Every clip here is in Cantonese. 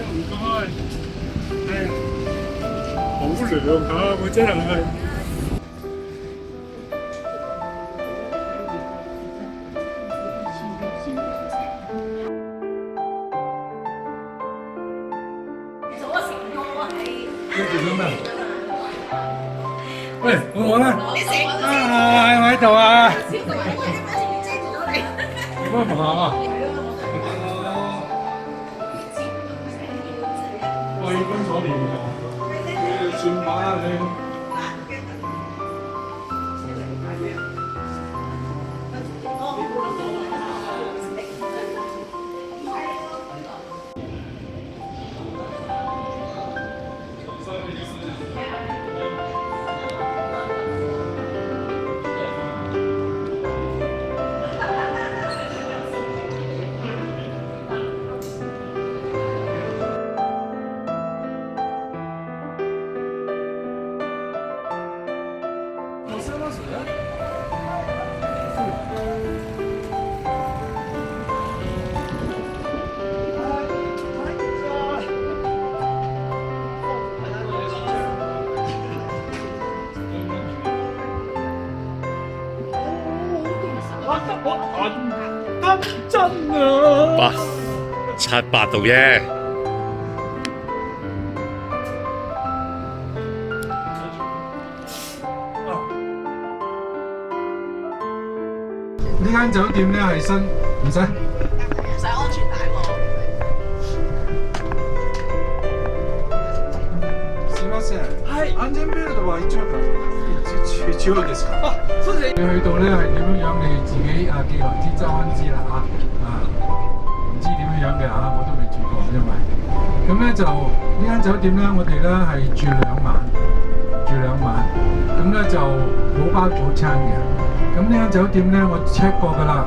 唔該。係好涼啊！我真係。跟住做咩？喂，我咧，啊，我喺度啊。乜唔行啊？我要跟咗年喎，你算把啦你。真啊7、8度啫。呢間酒店咧係新，唔使安全帶喎。すみません。はい。安全ベルトは一応一応ですか。啊，多謝。你去到咧係點樣樣，你自己啊既來之則安之啦嚇。唔知點樣樣嘅嚇，我都未住過，因為咁咧就呢間酒店咧，我哋咧係住2晚，咁咧就冇包早餐嘅。咁呢間酒店咧，我 check 過㗎啦，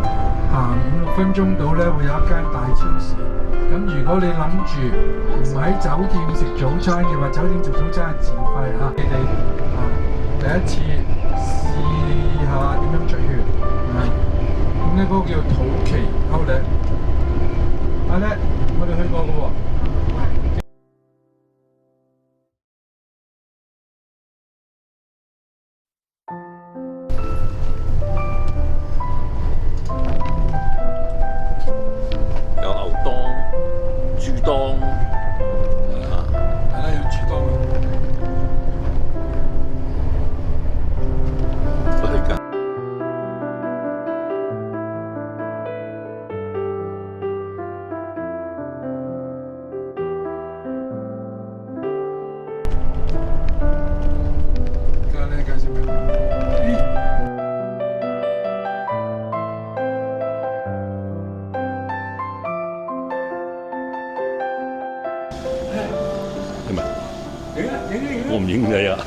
行5、6分鐘到咧會有一間大超市。咁如果你諗住唔喺酒店食早餐嘅話，酒店做早餐係自費嚇。你哋第一次試下點樣出血咁咧嗰個叫土奇Outlet，我哋去過嘅喎。我唔影你啊！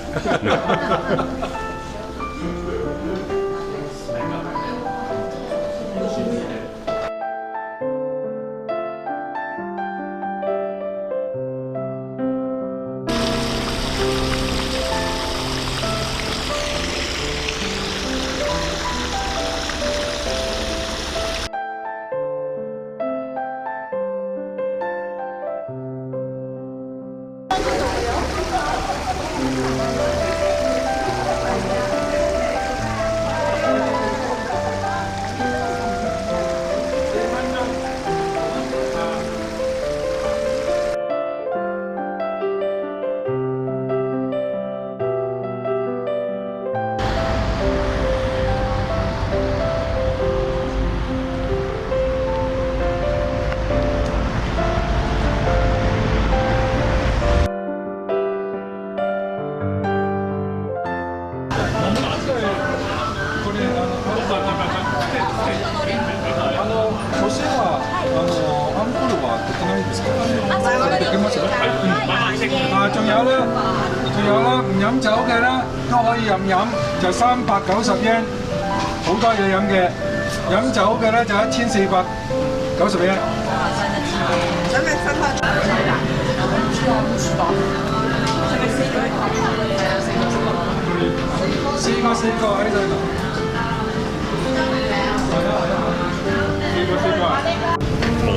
仲有啦，唔飲酒嘅啦，都可以飲，就390yen，好多嘢飲嘅。飲酒嘅咧就1490yen。準備分開。四個喺度。係啊，4個。哇！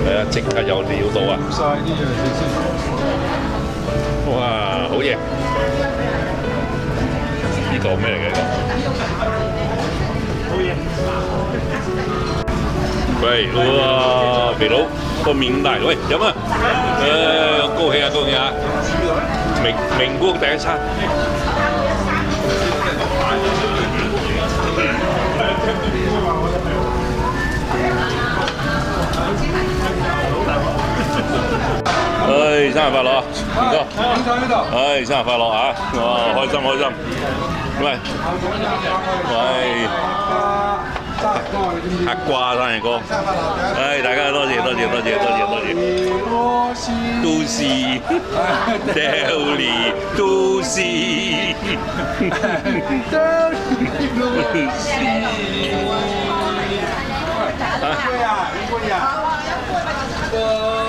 係啊！啊，即刻有料到啊！晒啲嘢先。哇，好嘢！呢個咩嚟嘅？喂，哇，肥佬個面大，喂，飲啊！高興啊，高興啊！名國第一餐。唉，生日快樂啊，唔該。影相呢度。唉，生日快樂啊！哇，開心開心。喂，喂，黑瓜生日歌。唉，大家多謝多謝多謝多謝多謝。都是，Delhi 都是，都是。啊！